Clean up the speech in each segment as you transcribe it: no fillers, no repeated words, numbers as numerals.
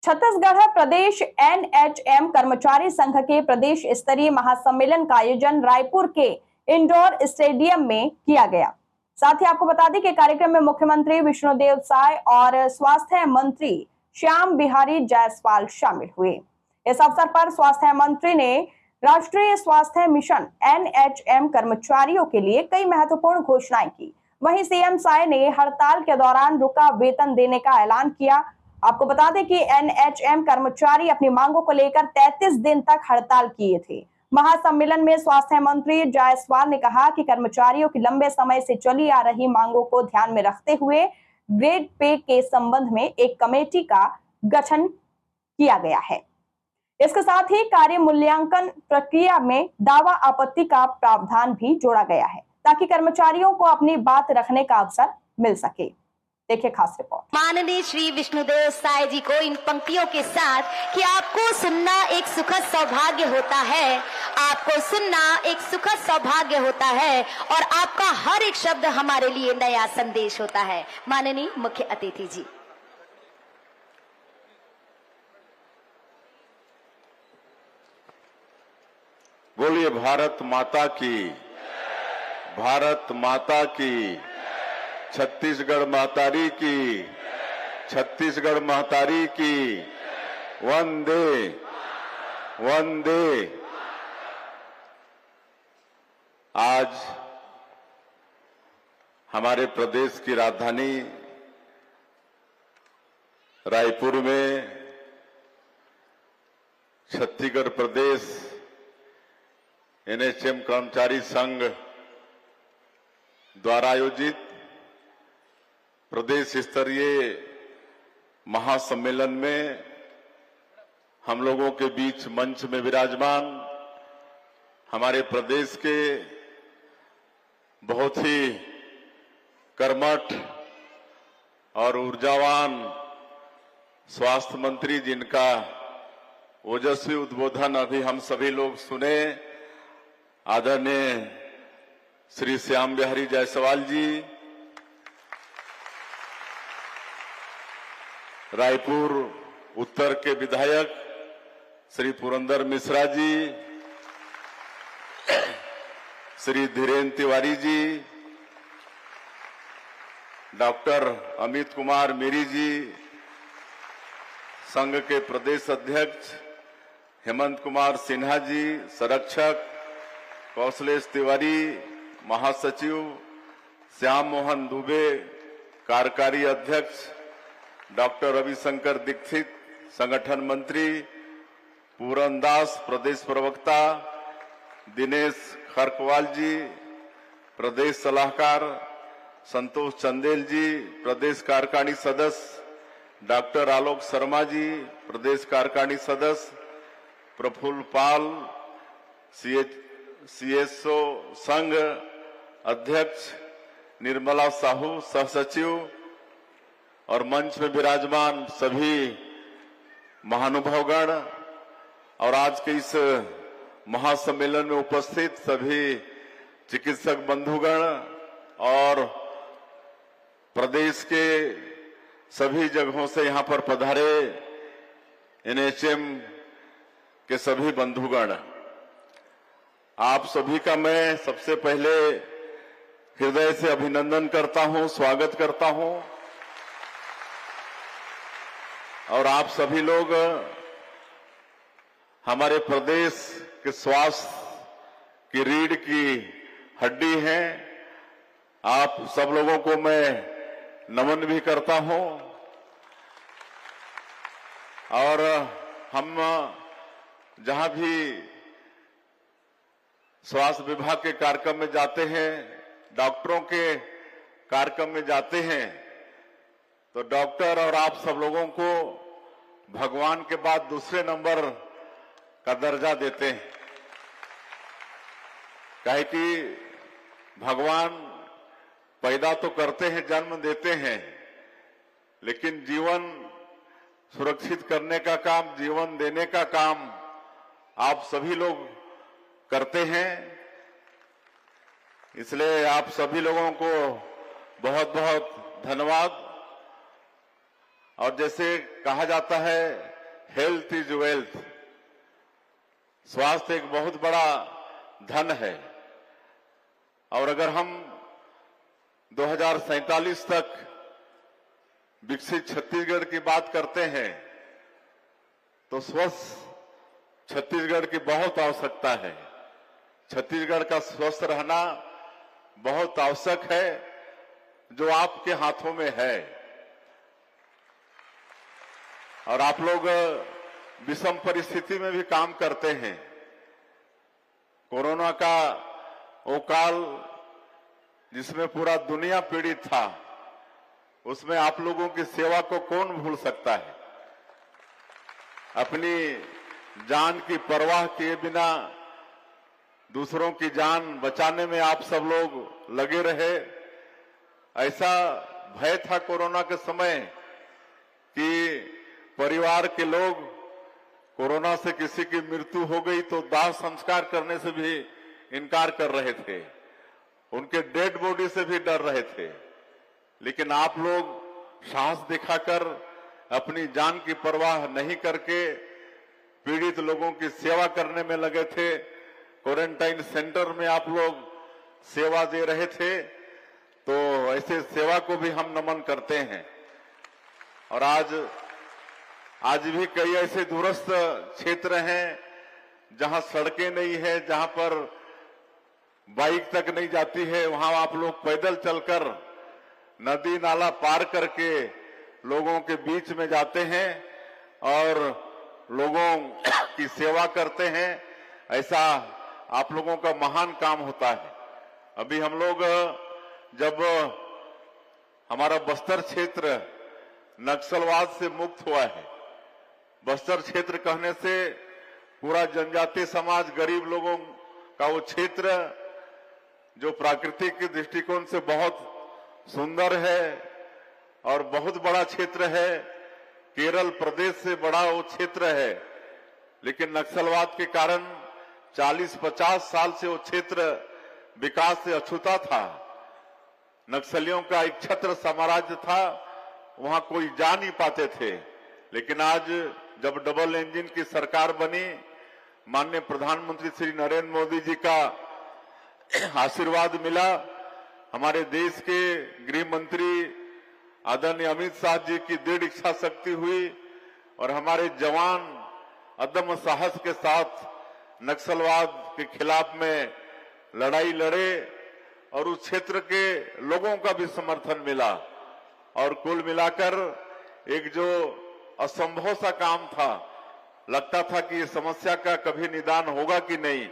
छत्तीसगढ़ प्रदेश NHM कर्मचारी संघ के प्रदेश स्तरीय महासम्मेलन का आयोजन रायपुर के इंडोर स्टेडियम में किया गया। साथ ही आपको बता दें कि कार्यक्रम में मुख्यमंत्री विष्णुदेव साय और स्वास्थ्य मंत्री श्याम बिहारी जायसवाल शामिल हुए। इस अवसर पर स्वास्थ्य मंत्री ने राष्ट्रीय स्वास्थ्य मिशन एनएचएम कर्मचारियों के लिए कई महत्वपूर्ण घोषणाएं की। वहीं सीएम साय ने हड़ताल के दौरान रुका वेतन देने का ऐलान किया। आपको बता दें कि एनएचएम कर्मचारी अपनी मांगों को लेकर 33 दिन तक हड़ताल किए थे। महासम्मेलन में स्वास्थ्य मंत्री जायसवाल ने कहा कि कर्मचारियों की लंबे समय से चली आ रही मांगों को ध्यान में रखते हुए ग्रेड पे के संबंध में एक कमेटी का गठन किया गया है। इसके साथ ही कार्य मूल्यांकन प्रक्रिया में दावा आपत्ति का प्रावधान भी जोड़ा गया है ताकि कर्मचारियों को अपनी बात रखने का अवसर मिल सके। देखिए खास रिपोर्ट। माननीय श्री विष्णुदेव साय जी को इन पंक्तियों के साथ कि आपको सुनना एक सुखद सौभाग्य होता है, आपको सुनना एक सुखद सौभाग्य होता है और आपका हर एक शब्द हमारे लिए नया संदेश होता है। माननीय मुख्य अतिथि जी। बोलिए भारत माता की, भारत माता की, छत्तीसगढ़ महतारी की, छत्तीसगढ़ महतारी की, वंदे वंदे। आज हमारे प्रदेश की राजधानी रायपुर में छत्तीसगढ़ प्रदेश एनएचएम कर्मचारी संघ द्वारा आयोजित प्रदेश स्तरीय महासम्मेलन में हम लोगों के बीच मंच में विराजमान हमारे प्रदेश के बहुत ही कर्मठ और ऊर्जावान स्वास्थ्य मंत्री, जिनका ओजस्वी उद्बोधन अभी हम सभी लोग सुने, आदरणीय श्री श्याम बिहारी जायसवाल जी, रायपुर उत्तर के विधायक श्री पुरंदर मिश्रा जी, श्री धीरेन्द्र तिवारी जी, डॉक्टर अमित कुमार मीरी जी, संघ के प्रदेश अध्यक्ष हेमंत कुमार सिन्हा जी, संरक्षक कौशलेश तिवारी, महासचिव श्याम मोहन दुबे, कार्यकारी अध्यक्ष डॉक्टर रविशंकर दीक्षित, संगठन मंत्री पूरन दास, प्रदेश प्रवक्ता दिनेश खरकवाल जी, प्रदेश सलाहकार संतोष चंदेल जी, प्रदेश कार्यकारिणी सदस्य डॉक्टर आलोक शर्मा जी, प्रदेश कार्यकारिणी सदस्य प्रफुल्ल पाल, सीएसओ संघ अध्यक्ष निर्मला साहू, सहसचिव और मंच में विराजमान सभी महानुभावगण और आज के इस महासम्मेलन में उपस्थित सभी चिकित्सक बंधुगण और प्रदेश के सभी जगहों से यहां पर पधारे एनएचएम के सभी बंधुगण, आप सभी का मैं सबसे पहले हृदय से अभिनंदन करता हूं, स्वागत करता हूं। और आप सभी लोग हमारे प्रदेश के स्वास्थ्य की रीढ़ की हड्डी हैं। आप सब लोगों को मैं नमन भी करता हूं और हम जहां भी स्वास्थ्य विभाग के कार्यक्रम में जाते हैं, डॉक्टरों के कार्यक्रम में जाते हैं, तो डॉक्टर और आप सब लोगों को भगवान के बाद दूसरे नंबर का दर्जा देते हैं। काहे कि भगवान पैदा तो करते हैं, जन्म देते हैं, लेकिन जीवन सुरक्षित करने का काम, जीवन देने का काम आप सभी लोग करते हैं। इसलिए आप सभी लोगों को बहुत बहुत धन्यवाद। और जैसे कहा जाता है हेल्थ इज वेल्थ, स्वास्थ्य एक बहुत बड़ा धन है। और अगर हम 2047 तक विकसित छत्तीसगढ़ की बात करते हैं तो स्वस्थ छत्तीसगढ़ की बहुत आवश्यकता है। छत्तीसगढ़ का स्वस्थ रहना बहुत आवश्यक है, जो आपके हाथों में है। और आप लोग विषम परिस्थिति में भी काम करते हैं। कोरोना का वो काल जिसमें पूरा दुनिया पीड़ित था, उसमें आप लोगों की सेवा को कौन भूल सकता है। अपनी जान की परवाह किए बिना दूसरों की जान बचाने में आप सब लोग लगे रहे। ऐसा भय था कोरोना के समय कि परिवार के लोग, कोरोना से किसी की मृत्यु हो गई तो दाह संस्कार करने से भी इनकार कर रहे थे, उनके डेड बॉडी से भी डर रहे थे। लेकिन आप लोग साहस दिखाकर अपनी जान की परवाह नहीं करके पीड़ित लोगों की सेवा करने में लगे थे। क्वारंटाइन सेंटर में आप लोग सेवा दे रहे थे, तो ऐसे सेवा को भी हम नमन करते हैं। और आज भी कई ऐसे दूरस्थ क्षेत्र हैं जहां सड़कें नहीं है, जहां पर बाइक तक नहीं जाती है, वहां आप लोग पैदल चलकर नदी नाला पार करके लोगों के बीच में जाते हैं और लोगों की सेवा करते हैं। ऐसा आप लोगों का महान काम होता है। अभी हम लोग जब हमारा बस्तर क्षेत्र नक्सलवाद से मुक्त हुआ है, बस्तर क्षेत्र कहने से पूरा जनजातीय समाज, गरीब लोगों का वो क्षेत्र जो प्राकृतिक दृष्टिकोण से बहुत सुंदर है और बहुत बड़ा क्षेत्र है, केरल प्रदेश से बड़ा वो क्षेत्र है। लेकिन नक्सलवाद के कारण 40-50 साल से वो क्षेत्र विकास से अछूता था। नक्सलियों का एक छत्र साम्राज्य था, वहां कोई जा नहीं पाते थे। लेकिन आज जब डबल इंजन की सरकार बनी, माननीय प्रधानमंत्री श्री नरेंद्र मोदी जी का आशीर्वाद मिला, हमारे देश के गृह मंत्री आदरणीय अमित शाह जी की दृढ़ इच्छा शक्ति हुई और हमारे जवान अदम्य साहस के साथ नक्सलवाद के खिलाफ में लड़ाई लड़े और उस क्षेत्र के लोगों का भी समर्थन मिला। और कुल मिलाकर एक जो असंभव सा काम था, लगता था कि ये समस्या का कभी निदान होगा कि नहीं,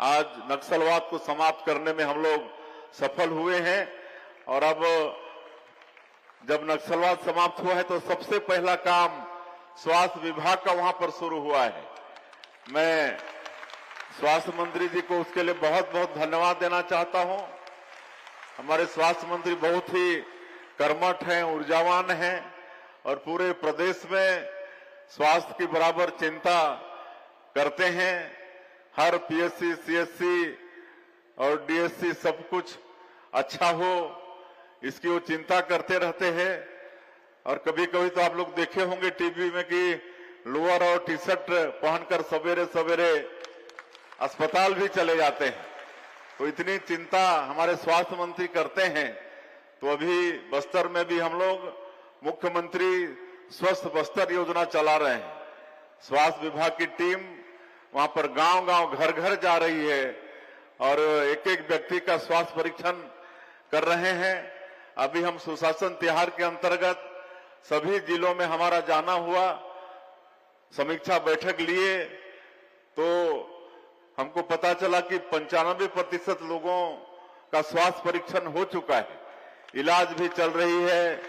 आज नक्सलवाद को समाप्त करने में हम लोग सफल हुए हैं। और अब जब नक्सलवाद समाप्त हुआ है तो सबसे पहला काम स्वास्थ्य विभाग का वहां पर शुरू हुआ है। मैं स्वास्थ्य मंत्री जी को उसके लिए बहुत बहुत धन्यवाद देना चाहता हूं। हमारे स्वास्थ्य मंत्री बहुत ही कर्मठ हैं, ऊर्जावान हैं और पूरे प्रदेश में स्वास्थ्य की बराबर चिंता करते हैं। हर पीएससी, सीएससी और डीएससी सब कुछ अच्छा हो, इसकी वो चिंता करते रहते हैं। और कभी कभी तो आप लोग देखे होंगे टीवी में कि लोअर और टी शर्ट पहनकर सवेरे सवेरे अस्पताल भी चले जाते हैं। तो इतनी चिंता हमारे स्वास्थ्य मंत्री करते हैं। तो अभी बस्तर में भी हम लोग मुख्यमंत्री स्वस्थ बस्तर योजना चला रहे हैं। स्वास्थ्य विभाग की टीम वहां पर गांव-गांव, घर-घर जा रही है और एक एक व्यक्ति का स्वास्थ्य परीक्षण कर रहे हैं। अभी हम सुशासन तिहार के अंतर्गत सभी जिलों में हमारा जाना हुआ, समीक्षा बैठक लिए, तो हमको पता चला कि 95% लोगों का स्वास्थ्य परीक्षण हो चुका है, इलाज भी चल रही है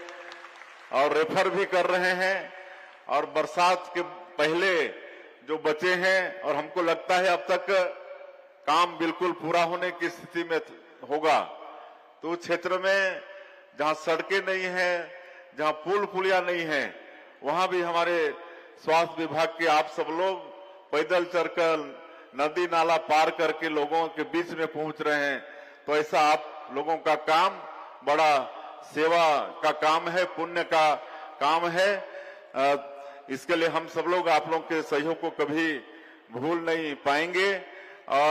और रेफर भी कर रहे हैं। और बरसात के पहले जो बचे हैं, और हमको लगता है अब तक काम बिल्कुल पूरा होने की स्थिति में होगा, तो क्षेत्र में जहां सड़कें नहीं हैं, जहां पुल पुलिया नहीं है, वहां भी हमारे स्वास्थ्य विभाग के आप सब लोग पैदल चलकर नदी नाला पार करके लोगों के बीच में पहुंच रहे हैं। तो ऐसा आप लोगों का काम बड़ा सेवा का काम है, पुण्य का काम है। इसके लिए हम सब लोग आप लोग के सहयोग को कभी भूल नहीं पाएंगे और